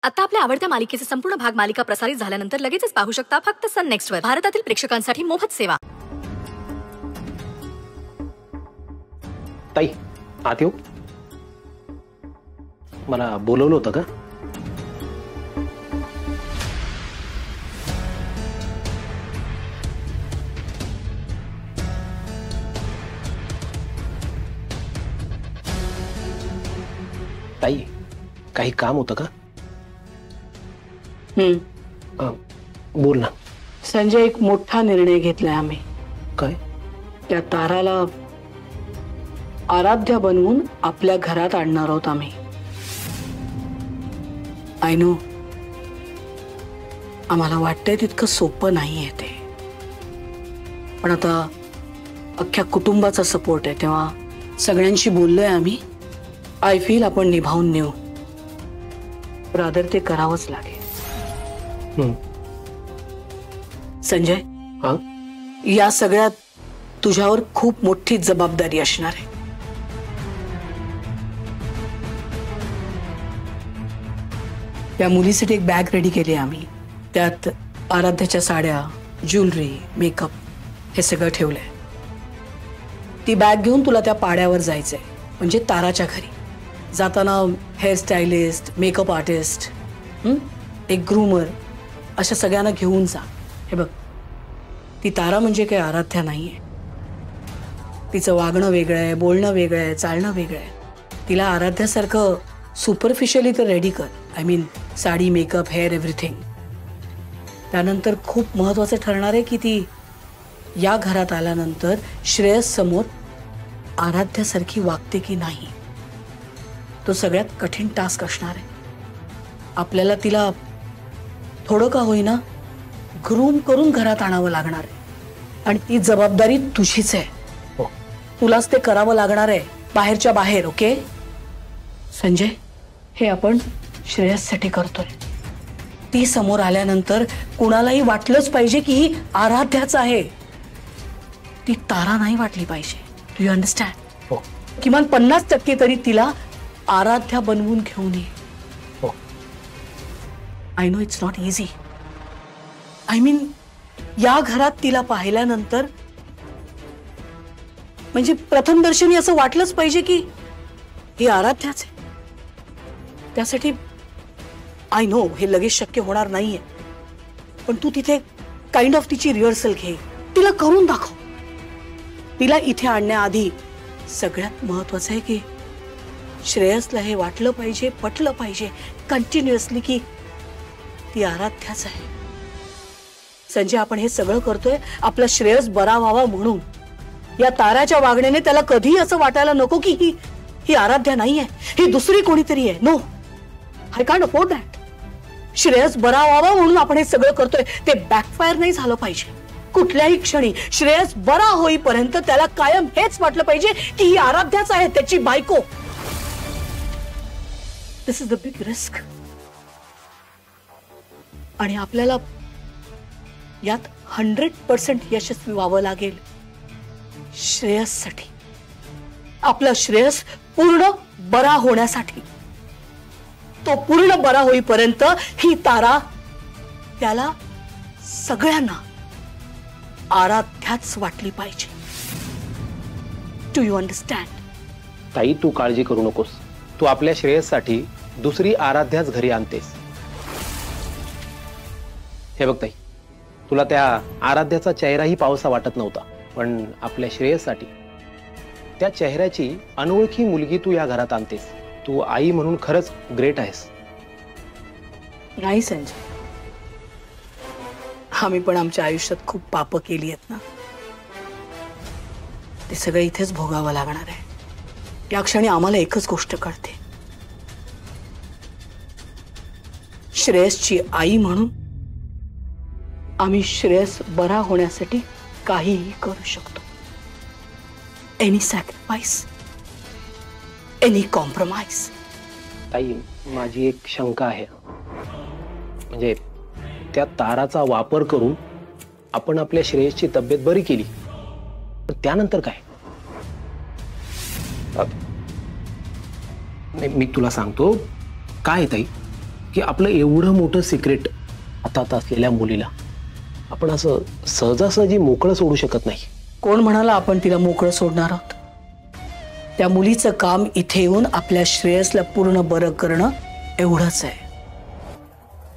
आता आपल्या आवडत्या मालिकेचे संपूर्ण भाग मालिका प्रसारित झाल्यानंतर लगेचच पाहू शकता फक्त सन नेक्स्ट वर. भारतातील प्रेक्षकांसाठी मोफत सेवा. ताई आत येऊ? मला बोलवलं होतं का? ताई काही काम होतं का? बोल ना. संजय, एक मोठा निर्णय घेतलाय आम्ही. काय? त्या ताराला आराध्या बनवून आपल्या घरात आणणार आहोत आम्ही. आय नो, आम्हाला वाटतंय तितकं सोपं नाहीये ते, पण आता अख्ख्या कुटुंबाचा सपोर्ट आहे, तेव्हा सगळ्यांशी बोललोय आम्ही. आय फील आपण निभावून नेऊ. रादर ते करावंच लागेल. संजय, या सगळ्यात तुझ्यावर खूप मोठी जबाबदारी असणार आहे. त्या मुलीसाठी एक बॅग रेडी केली आम्ही. त्यात आराध्याच्या साड्या, ज्वेलरी, मेकअप हे सगळं ठेवलंय. ती बॅग घेऊन तुला त्या पाड्यावर जायचंय, म्हणजे ताराच्या घरी. जाताना हेअरस्टायलिस्ट, मेकअप आर्टिस्ट, एक ग्रूमर, अशा सगळ्यांना घेऊन जा. हे बघ, ती तारा म्हणजे काही आराध्या नाहीये. तिचं वागणं वेगळं आहे, बोलणं वेगळं आहे, चालणं वेगळं आहे. तिला आराध्यासारखं सुपरफिशियली तर रेडी कर. I mean sari, makeup, hair, everything. त्यानंतर खूप महत्वाचं ठरणार आहे की ती या घरात आल्यानंतर श्रेयस समोर आराध्यासारखी वागते की नाही. तो सगळ्यात कठीण टास्क असणार आहे. आपल्याला तिला थोडं का होईना ग्रूम करून घरात आणावं लागणार आहे, आणि ती जबाबदारी तुझीच आहे. तुलाच ते करावं लागणार आहे, बाहेरच्या बाहेर. ओके संजय, हे आपण श्रेयससाठी करतोय. ती समोर आल्यानंतर कुणालाही वाटलंच पाहिजे की ही आराध्याच आहे, ती तारा नाही वाटली पाहिजे. Do you understand? किमान 50% तरी तिला आराध्या बनवून घेऊन ये. I know it's not easy. I mean या घरात तिला पाहिल्यानंतर म्हणजे प्रथम दर्शनी असं वाटलंच पाहिजे की ही आराध्याच आहे. त्यासाठी आय नो हे लगेच शक्य होणार नाहीये, पण तू तिथे काइंड ऑफ तिची रिहर्सल घे, तिला करून दाखव. तिला इथे आणण्याआधी सगळ्यात महत्वाचं आहे की श्रेयसला हे वाटलं पाहिजे, पटलं पाहिजे कंटिन्युअसली की ती आराध्याच आहे. संजय, आपण हे सगळं करतोय आपला श्रेयस बरा व्हावा म्हणून. या ताराच्या वागण्याने त्याला कधीही असं वाटायला नको की ही आराध्या नाहीये, ही दुसरी कोणीतरी आहे. No, I can't afford that. Shreyas बरा व्हावा म्हणून आपण हे सगळं करतोय, ते बॅकफायर नाही झालं पाहिजे. कुठल्याही क्षणी श्रेयस बरा होईपर्यंत त्याला कायम हेच वाटलं पाहिजे की ही आराध्याच आहे, त्याची बायको. दिस इज द बिग रिस्क, आणि आपल्याला यात 100% यशस्वी व्हावं लागेल श्रेयससाठी. आपला श्रेयस पूर्ण बरा होण्यासाठी. तो पूर्ण बरा होईपर्यंत ही तारा त्याला सगळ्यांना आराध्याच वाटली पाहिजे. Do you understand? ताई तू काळजी करू नकोस. तू आपल्या श्रेयससाठी दुसरी आराध्याच घरी आणतेस. हे बघ ताई, तुला त्या आराध्याचा चेहराही पावसा वाटत नव्हता, पण आपल्या श्रेयससाठी त्या चेहऱ्याची अनोळखी मुलगी तू या घरात आणतेस. तू आई म्हणून खरंच ग्रेट आहेस. नाही संजय, आम्ही पण आमच्या आयुष्यात खूप पाप केली आहेत ना, ते सगळं इथेच भोगावं लागणार आहे. या क्षणी आम्हाला एकच गोष्ट कळते, श्रेयसची आई म्हणून आम्ही श्रेयस बरा होण्यासाठी काहीही करू शकतो. Any sacrifice, any compromise. ताई माझी एक शंका आहे, म्हणजे त्या ताराचा वापर करून आपण आपल्या श्रेयसची तब्येत बरी केली, पण त्यानंतर काय? मी तुला सांगतो काय ताई, की आपलं एवढं मोठं सिक्रेट हातात असलेल्या मुलीला आपण असं सहजासहजी मोकळं सोडू शकत नाही. कोण म्हणाला आपण तिला मोकळं सोडणार आहोत? त्या मुलीचं काम इथे येऊन आपल्या श्रेयसला पूर्ण बरं करणं एवढंच आहे.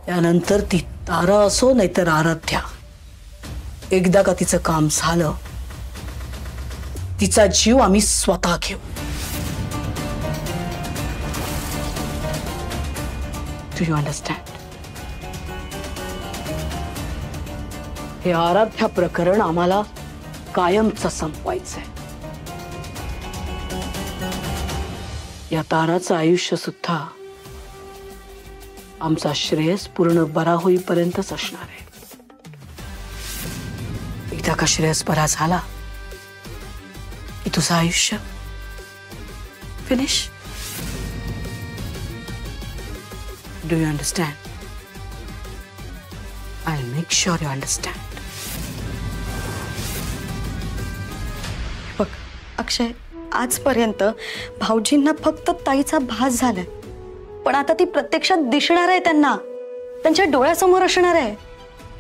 त्यानंतर ती तारा असो नाहीतर आराध्या, एकदा का तिचं काम झालं, तिचा जीव आम्ही स्वतः घेऊ. Do you understand? हे आराध्या प्रकरण आम्हाला कायमचं संपवायचंय. या ताराचं आयुष्य सुद्धा आमचा श्रेयस पूर्ण बरा होईपर्यंतच असणार आहे. एकदा का श्रेयस बरा झाला की तुझं आयुष्य finish. Do you understand? I make sure you understand. बघ अक्षय, आजपर्यंत भाऊजींना फक्त ताईचा भास झालाय, पण आता ती प्रत्यक्षात दिसणार आहे, त्यांना त्यांच्या डोळ्यासमोर असणार आहे.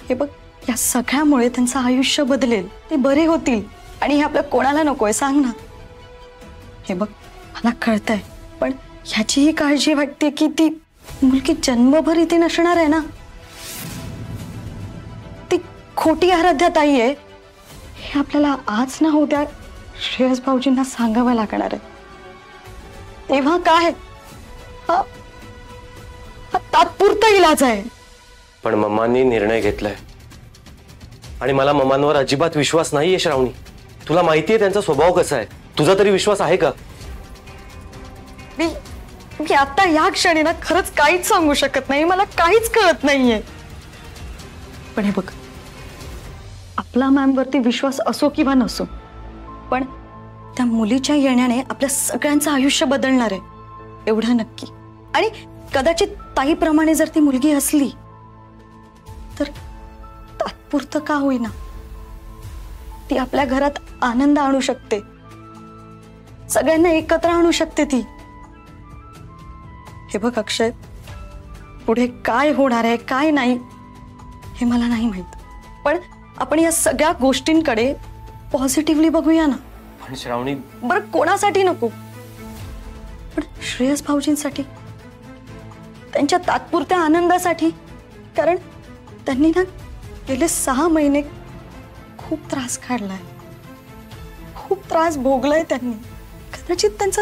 हे बघ, या सगळ्यामुळे त्यांचं आयुष्य बदलेल, ते बरे होतील. आणि हे आपलं कोणाला नकोय सांग ना. हे बघ, मला कळतंय, पण ह्याचीही काळजी वाटते की ती मुलगी जन्मभर इथे नसणार आहे ना. ती खोटी आराध्या ताई आहे हे आपल्याला आज ना उद्या श्रेयस भाऊजींना सांगावं लागणार आहे. तेव्हा काय, हा तात्पुरता इलाज आहे. पण मम्मांनी निर्णय घेतलाय आणि मला मम्मांवर अजिबात विश्वास नाहीये. श्रावणी, तुला माहितीये त्यांचा स्वभाव कसा आहे. तुझा तरी विश्वास आहे का? मी आता या क्षणी ना खरंच काहीच सांगू शकत नाही. मला काहीच कळत नाहीये. पण हे बघ, आपला मॅमवरती विश्वास असो किंवा नसो, पण त्या मुलीच्या येण्याने आपल्या सगळ्यांचं आयुष्य बदलणार आहे, एवढं नक्की. आणि कदाचित ताईप्रमाणे जर ती मुलगी असली तर तात्पुरतं का होईना ती आपल्या घरात आनंद आणू शकते, सगळ्यांना एकत्र आणू शकते ती. हे बघ अक्षय, पुढे काय होणार आहे काय नाही हे मला नाही माहित, पण आपण या सगळ्या गोष्टींकडे पॉझिटिव्हली बघूया ना. पण श्रावणी, बरं कोणासाठी नको, पण श्रेयस भाऊजींसाठी, त्यांच्या तात्पुरत्या आनंदासाठी. कारण त्यांनी ना गेले 6 महिने खूप त्रास काढलाय, खूप त्रास भोगलाय त्यांनी. कदाचित त्यांचा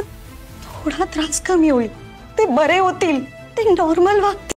थोडा त्रास कमी होईल, ते बरे होतील, ते नॉर्मल वागतील.